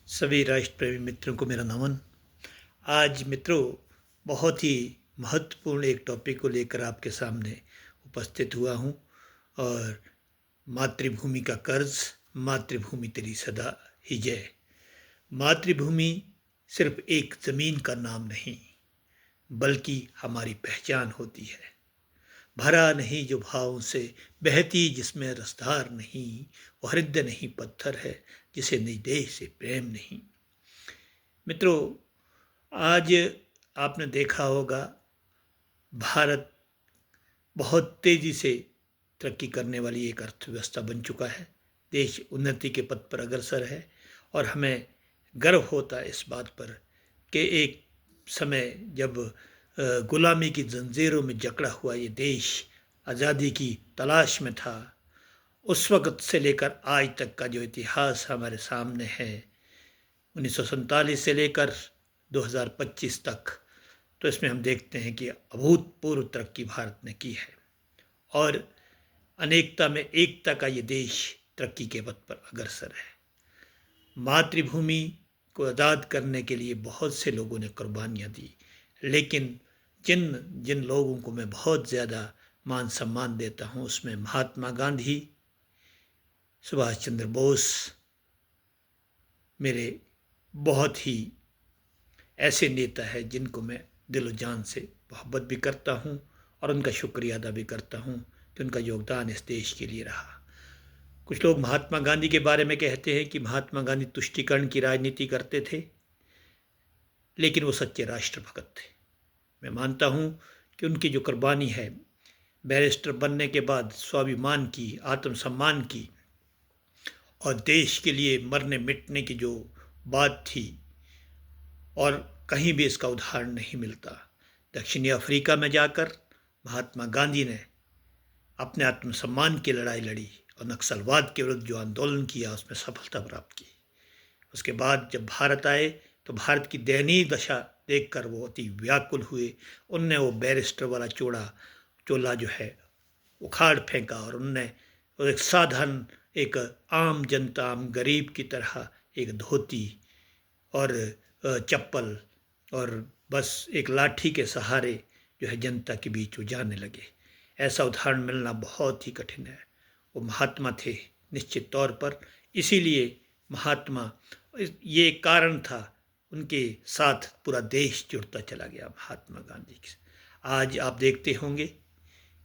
सभी राष्ट्र प्रेमी मित्रों को मेरा नमन। आज मित्रों, बहुत ही महत्वपूर्ण एक टॉपिक को लेकर आपके सामने उपस्थित हुआ हूँ। और मातृभूमि का कर्ज, मातृभूमि तेरी सदा ही जय। मातृभूमि सिर्फ एक ज़मीन का नाम नहीं, बल्कि हमारी पहचान होती है। भरा नहीं जो भावों से, बहती जिसमें रसधार नहीं, वो हृदय नहीं पत्थर है, जिसे निज देश से प्रेम नहीं। मित्रों, आज आपने देखा होगा, भारत बहुत तेज़ी से तरक्की करने वाली एक अर्थव्यवस्था बन चुका है। देश उन्नति के पथ पर अग्रसर है और हमें गर्व होता है इस बात पर कि एक समय जब गुलामी की जंजीरों में जकड़ा हुआ ये देश आज़ादी की तलाश में था, उस वक़्त से लेकर आज तक का जो इतिहास हमारे सामने है, 1947 से लेकर 2025 तक, तो इसमें हम देखते हैं कि अभूतपूर्व तरक्की भारत ने की है और अनेकता में एकता का ये देश तरक्की के पथ पर अग्रसर है। मातृभूमि को आज़ाद करने के लिए बहुत से लोगों ने कुर्बानियाँ दी, लेकिन जिन जिन लोगों को मैं बहुत ज़्यादा मान सम्मान देता हूँ, उसमें महात्मा गांधी, सुभाष चंद्र बोस मेरे बहुत ही ऐसे नेता हैं जिनको मैं दिलो जान से मोहब्बत भी करता हूँ और उनका शुक्रिया अदा भी करता हूँ कि उनका योगदान इस देश के लिए रहा। कुछ लोग महात्मा गांधी के बारे में कहते हैं कि महात्मा गांधी तुष्टीकरण की राजनीति करते थे, लेकिन वो सच्चे राष्ट्रभक्त थे। मैं मानता हूँ कि उनकी जो कुर्बानी है, बैरिस्टर बनने के बाद स्वाभिमान की, आत्मसम्मान की और देश के लिए मरने मिटने की जो बात थी, और कहीं भी इसका उदाहरण नहीं मिलता। दक्षिणी अफ्रीका में जाकर महात्मा गांधी ने अपने आत्मसम्मान की लड़ाई लड़ी और नक्सलवाद के विरुद्ध जो आंदोलन किया, उसमें सफलता प्राप्त की। उसके बाद जब भारत आए तो भारत की दयनीय दशा देखकर वो अति व्याकुल हुए। उनने वो बैरिस्टर वाला चोला जो है उखाड़ फेंका और उनने एक साधारण, एक आम जनता, आम गरीब की तरह एक धोती और चप्पल और बस एक लाठी के सहारे जो है जनता के बीच वो जाने लगे। ऐसा उदाहरण मिलना बहुत ही कठिन है। वो महात्मा थे निश्चित तौर पर, इसीलिए महात्मा, ये कारण था उनके साथ पूरा देश जुड़ता चला गया महात्मा गांधी के। आज आप देखते होंगे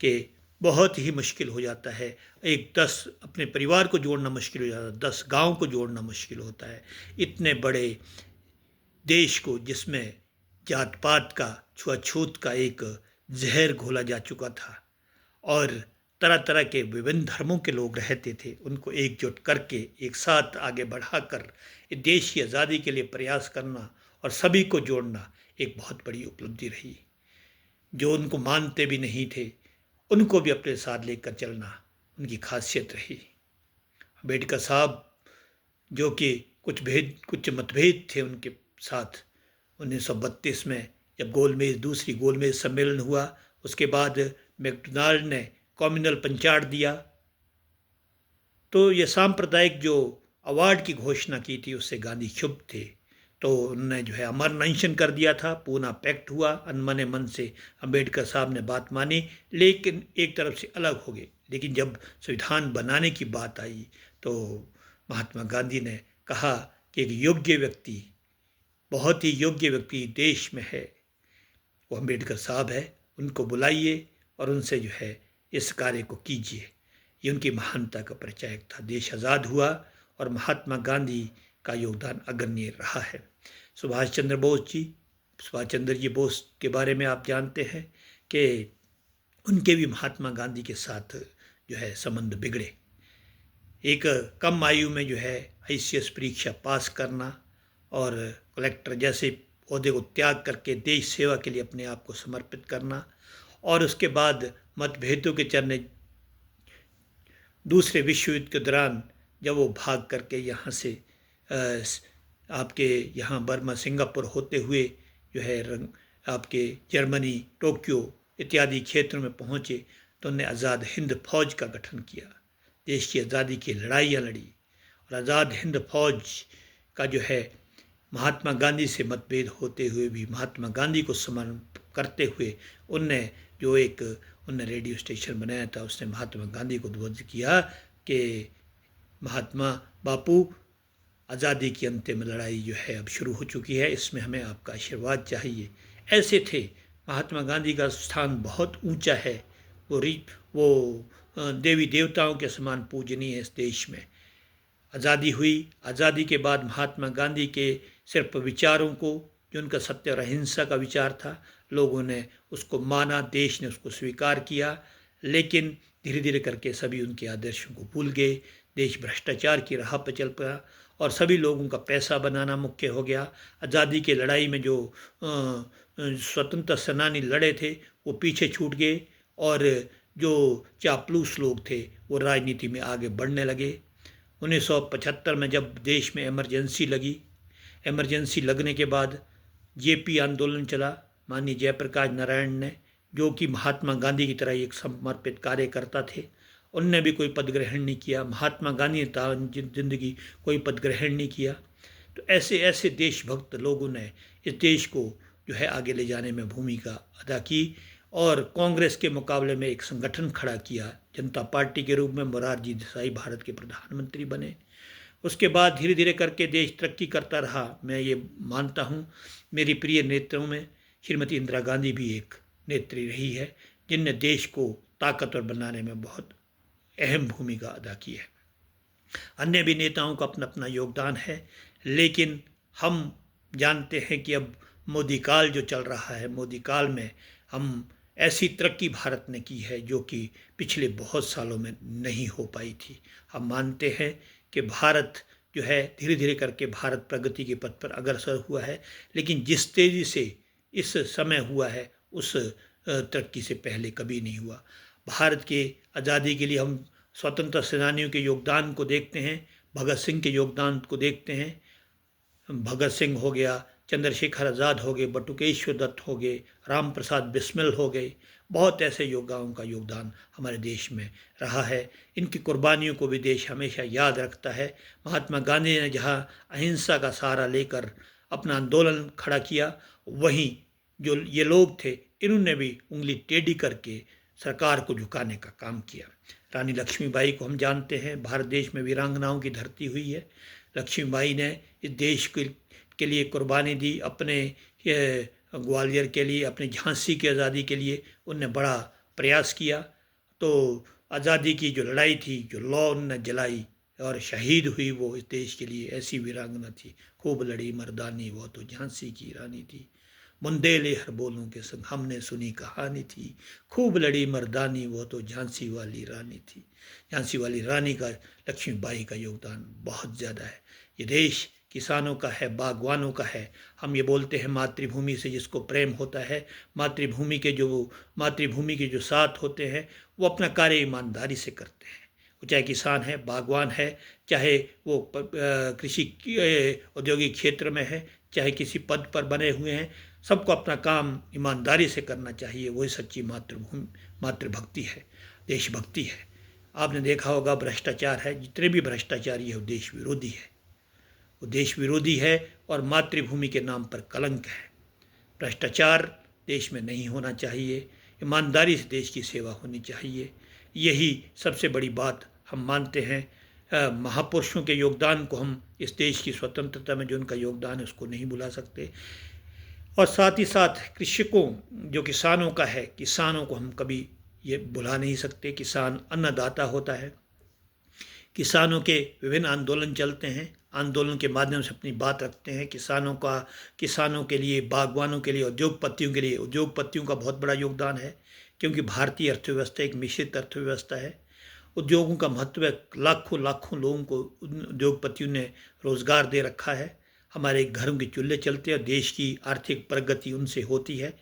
कि बहुत ही मुश्किल हो जाता है, एक 10 अपने परिवार को जोड़ना मुश्किल हो जाता है, 10 गांव को जोड़ना मुश्किल होता है। इतने बड़े देश को, जिसमें जात पात का, छुआछूत का एक जहर घोला जा चुका था और तरह तरह के विभिन्न धर्मों के लोग रहते थे, उनको एकजुट करके एक साथ आगे बढ़ाकर देश की आज़ादी के लिए प्रयास करना और सभी को जोड़ना एक बहुत बड़ी उपलब्धि रही। जो उनको मानते भी नहीं थे, उनको भी अपने साथ लेकर चलना उनकी खासियत रही। अम्बेडकर साहब, जो कि कुछ मतभेद थे उनके साथ, 1932 में जब दूसरी गोलमेज सम्मेलन हुआ, उसके बाद मैकडोनाल्ड ने कम्युनल पंचाट दिया, तो ये सांप्रदायिक जो अवार्ड की घोषणा की थी उससे गांधी क्षुब्ध थे। तो उन्होंने जो है अमर अनशन कर दिया था। पूना पैक्ट हुआ, अनमने मन से अम्बेडकर साहब ने बात मानी, लेकिन एक तरफ से अलग हो गए। लेकिन जब संविधान बनाने की बात आई तो महात्मा गांधी ने कहा कि एक योग्य व्यक्ति, बहुत ही योग्य व्यक्ति देश में है, वो अम्बेडकर साहब है, उनको बुलाइए और उनसे जो है इस कार्य को कीजिए। ये उनकी महानता का परिचायक था। देश आज़ाद हुआ और महात्मा गांधी का योगदान अग्रणी रहा है। सुभाष चंद्र जी बोस के बारे में आप जानते हैं कि उनके भी महात्मा गांधी के साथ जो है संबंध बिगड़े। एक कम आयु में जो है ICS परीक्षा पास करना और कलेक्टर जैसे ओहदे को त्याग करके देश सेवा के लिए अपने आप को समर्पित करना, और उसके बाद मतभेदों के चलने दूसरे विश्व युद्ध के दौरान जब वो भाग करके यहाँ से आपके यहाँ बर्मा, सिंगापुर होते हुए जो है आपके जर्मनी, टोक्यो इत्यादि क्षेत्रों में पहुँचे, तो उन्होंने आज़ाद हिंद फौज का गठन किया, देश की आज़ादी की लड़ाइयाँ लड़ी और आज़ाद हिंद फौज का जो है महात्मा गांधी से मतभेद होते हुए भी महात्मा गांधी को सम्मान करते हुए उनने रेडियो स्टेशन बनाया था। उसने महात्मा गांधी को उद्बोधित किया कि महात्मा बापू, आज़ादी की अंतिम लड़ाई जो है अब शुरू हो चुकी है, इसमें हमें आपका आशीर्वाद चाहिए। ऐसे थे। महात्मा गांधी का स्थान बहुत ऊंचा है। वो देवी देवताओं के समान पूजनीय है इस देश में। आज़ादी हुई, आज़ादी के बाद महात्मा गांधी के सिर्फ विचारों को, जो उनका सत्य और अहिंसा का विचार था, लोगों ने उसको माना, देश ने उसको स्वीकार किया। लेकिन धीरे धीरे करके सभी उनके आदर्शों को भूल गए। देश भ्रष्टाचार की राह पर चल पड़ा और सभी लोगों का पैसा बनाना मुख्य हो गया। आज़ादी की लड़ाई में जो स्वतंत्रता सेनानी लड़े थे वो पीछे छूट गए और जो चापलूस लोग थे वो राजनीति में आगे बढ़ने लगे। 1975 में जब देश में इमरजेंसी लगी, इमरजेंसी लगने के बाद जेपी आंदोलन चला। माननीय जयप्रकाश नारायण ने, जो कि महात्मा गांधी की तरह एक समर्पित कार्यकर्ता थे, उनने भी कोई पद ग्रहण नहीं किया। महात्मा गांधी ने जिंदगी कोई पद ग्रहण नहीं किया। तो ऐसे ऐसे देशभक्त लोगों ने इस देश को जो है आगे ले जाने में भूमिका अदा की और कांग्रेस के मुकाबले में एक संगठन खड़ा किया। जनता पार्टी के रूप में मोरारजी देसाई भारत के प्रधानमंत्री बने। उसके बाद धीरे धीरे करके देश तरक्की करता रहा। मैं ये मानता हूँ मेरी प्रिय नेताओं में श्रीमती इंदिरा गांधी भी एक नेत्री रही है, जिनने देश को ताकतवर बनाने में बहुत अहम भूमिका अदा की है। अन्य भी नेताओं का अपना अपना योगदान है, लेकिन हम जानते हैं कि अब मोदी काल जो चल रहा है, मोदी काल में हम ऐसी तरक्की भारत ने की है जो कि पिछले बहुत सालों में नहीं हो पाई थी। हम मानते हैं कि भारत जो है धीरे धीरे करके भारत प्रगति के पथ पर अग्रसर हुआ है, लेकिन जिस तेज़ी से इस समय हुआ है उस तरक्की से पहले कभी नहीं हुआ। भारत के आज़ादी के लिए हम स्वतंत्रता सेनानियों के योगदान को देखते हैं, भगत सिंह के योगदान को देखते हैं। भगत सिंह हो गया, चंद्रशेखर आज़ाद हो गए, बटुकेश्वर दत्त हो गए, राम प्रसाद बिस्मिल हो गए। बहुत ऐसे योद्धाओं का योगदान हमारे देश में रहा है। इनकी कुर्बानियों को भी देश हमेशा याद रखता है। महात्मा गांधी ने जहाँ अहिंसा का सहारा लेकर अपना आंदोलन खड़ा किया, वहीं जो ये लोग थे इन्होंने भी उंगली टेढ़ी करके सरकार को झुकाने का काम किया। रानी लक्ष्मीबाई को हम जानते हैं, भारत देश में वीरांगनाओं की धरती हुई है। लक्ष्मीबाई ने इस देश के लिए कुर्बानी दी, अपने ग्वालियर के लिए, अपने झांसी की आज़ादी के लिए उनने बड़ा प्रयास किया। तो आज़ादी की जो लड़ाई थी, जो लौ उनने जलाई और शहीद हुई, वो इस देश के लिए ऐसी वीरांगना थी। खूब लड़ी मर्दानी वो तो झांसी की रानी थी, बुंदेले हर बोलों के संग हमने सुनी कहानी थी। खूब लड़ी मर्दानी वो तो झांसी वाली रानी थी। झांसी वाली रानी का, लक्ष्मीबाई का योगदान बहुत ज़्यादा है। ये देश किसानों का है, बागवानों का है। हम ये बोलते हैं मातृभूमि से जिसको प्रेम होता है, मातृभूमि के जो साथ होते हैं वो अपना कार्य ईमानदारी से करते हैं। वो चाहे किसान है, बागवान है, चाहे वो कृषि औद्योगिक क्षेत्र में है, चाहे किसी पद पर बने हुए हैं, सबको अपना काम ईमानदारी से करना चाहिए। वही सच्ची मातृभक्ति है, देशभक्ति है। आपने देखा होगा भ्रष्टाचार है, जितने भी भ्रष्टाचारी है वो देश विरोधी है। वो देश विरोधी है और मातृभूमि के नाम पर कलंक है। भ्रष्टाचार देश में नहीं होना चाहिए, ईमानदारी से देश की सेवा होनी चाहिए। यही सबसे बड़ी बात हम मानते हैं। महापुरुषों के योगदान को हम इस देश की स्वतंत्रता में जो उनका योगदान है उसको नहीं भुला सकते। और साथ ही साथ कृषकों, जो किसानों का है, किसानों को हम कभी ये भुला नहीं सकते। किसान अन्नदाता होता है। किसानों के विभिन्न आंदोलन चलते हैं, आंदोलन के माध्यम से अपनी बात रखते हैं। किसानों के लिए, बागवानों के लिए, उद्योगपतियों का बहुत बड़ा योगदान है, क्योंकि भारतीय अर्थव्यवस्था एक मिश्रित अर्थव्यवस्था है। उद्योगों का महत्व है। लाखों लाखों लोगों को उद्योगपतियों ने रोज़गार दे रखा है। हमारे घरों के चूल्हे चलते हैं और देश की आर्थिक प्रगति उनसे होती है।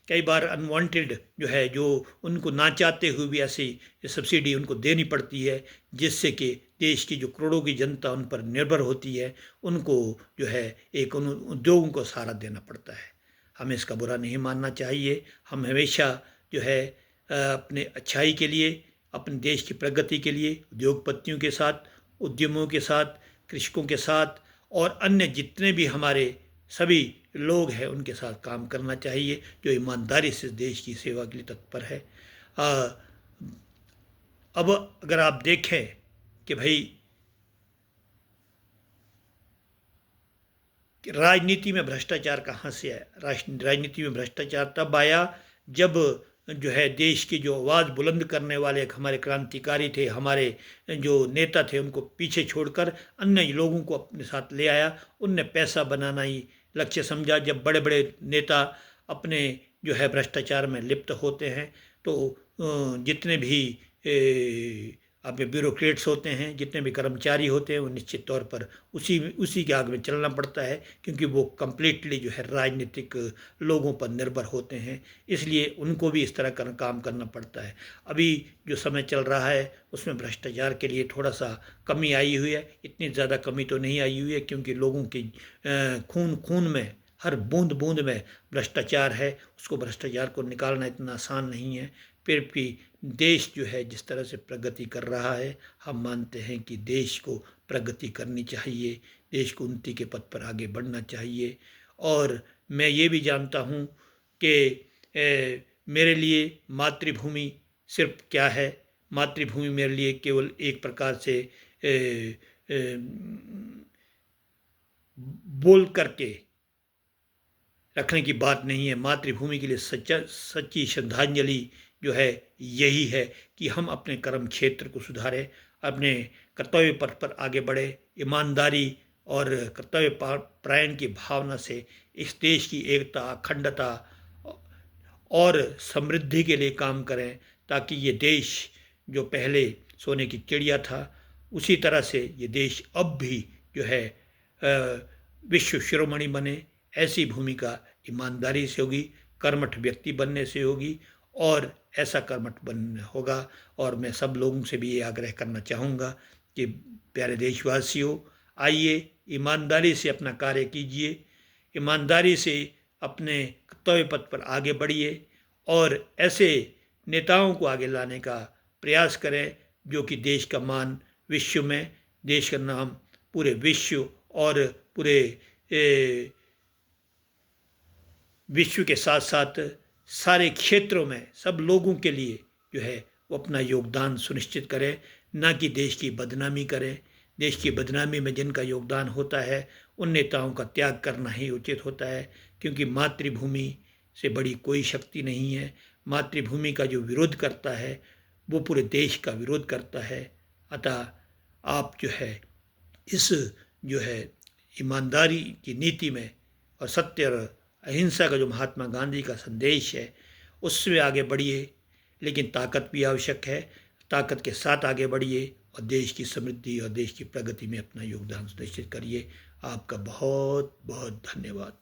कई बार अनवांटेड जो है, जो उनको ना चाहते हुए भी ऐसी सब्सिडी उनको देनी पड़ती है, जिससे कि देश की जो करोड़ों की जनता उन पर निर्भर होती है, उनको जो है एक उन उद्योगों को सहारा देना पड़ता है। हमें इसका बुरा नहीं मानना चाहिए। हम हमेशा जो है अपने अच्छाई के लिए, अपने देश की प्रगति के लिए उद्योगपतियों के साथ, उद्यमों के साथ, कृषकों के साथ और अन्य जितने भी हमारे सभी लोग हैं उनके साथ काम करना चाहिए जो ईमानदारी से देश की सेवा के लिए तत्पर है। अ, अब अगर आप देखें कि भाई कि राजनीति में भ्रष्टाचार कहाँ से आया। राजनीति में भ्रष्टाचार तब आया जब जो है देश की जो आवाज़ बुलंद करने वाले एक हमारे क्रांतिकारी थे, हमारे जो नेता थे, उनको पीछे छोड़कर अन्य लोगों को अपने साथ ले आया। उनने पैसा बनाना ही लक्ष्य समझा। जब बड़े बड़े नेता अपने जो है भ्रष्टाचार में लिप्त होते हैं तो जितने भी आप ब्यूरोक्रेट्स होते हैं, जितने भी कर्मचारी होते हैं, वो निश्चित तौर पर उसी के आग में चलना पड़ता है, क्योंकि वो कम्प्लीटली जो है राजनीतिक लोगों पर निर्भर होते हैं। इसलिए उनको भी इस तरह का काम करना पड़ता है। अभी जो समय चल रहा है उसमें भ्रष्टाचार के लिए थोड़ा सा कमी आई हुई है। इतनी ज़्यादा कमी तो नहीं आई हुई है, क्योंकि लोगों की खून खून में, हर बूंद बूंद में भ्रष्टाचार है। उसको भ्रष्टाचार को निकालना इतना आसान नहीं है। फिर भी देश जो है जिस तरह से प्रगति कर रहा है, हम मानते हैं कि देश को प्रगति करनी चाहिए, देश को उन्नति के पथ पर आगे बढ़ना चाहिए। और मैं ये भी जानता हूँ कि मेरे लिए मातृभूमि सिर्फ क्या है। मातृभूमि मेरे लिए केवल एक प्रकार से बोल करके रखने की बात नहीं है। मातृभूमि के लिए सच्ची श्रद्धांजलि जो है यही है कि हम अपने कर्म क्षेत्र को सुधारें, अपने कर्तव्य पथ पर आगे बढ़े, ईमानदारी और कर्तव्य परायण की भावना से इस देश की एकता, अखंडता और समृद्धि के लिए काम करें, ताकि ये देश जो पहले सोने की चिड़िया था, उसी तरह से ये देश अब भी जो है विश्व शिरोमणि बने। ऐसी भूमिका ईमानदारी से होगी, कर्मठ व्यक्ति बनने से होगी, और ऐसा कर्मठ बन होगा। और मैं सब लोगों से भी ये आग्रह करना चाहूँगा कि प्यारे देशवासियों, आइए ईमानदारी से अपना कार्य कीजिए, ईमानदारी से अपने कर्तव्य पथ पर आगे बढ़िए, और ऐसे नेताओं को आगे लाने का प्रयास करें जो कि देश का मान विश्व में, देश का नाम पूरे विश्व और पूरे विश्व के साथ साथ सारे क्षेत्रों में सब लोगों के लिए जो है वो अपना योगदान सुनिश्चित करें, ना कि देश की बदनामी करें। देश की बदनामी में जिनका योगदान होता है उन नेताओं का त्याग करना ही उचित होता है, क्योंकि मातृभूमि से बड़ी कोई शक्ति नहीं है। मातृभूमि का जो विरोध करता है वो पूरे देश का विरोध करता है। अतः आप जो है इस जो है ईमानदारी की नीति में और सत्य और अहिंसा का जो महात्मा गांधी का संदेश है उसमें आगे बढ़िए, लेकिन ताकत भी आवश्यक है। ताकत के साथ आगे बढ़िए और देश की समृद्धि और देश की प्रगति में अपना योगदान सुनिश्चित करिए। आपका बहुत बहुत धन्यवाद।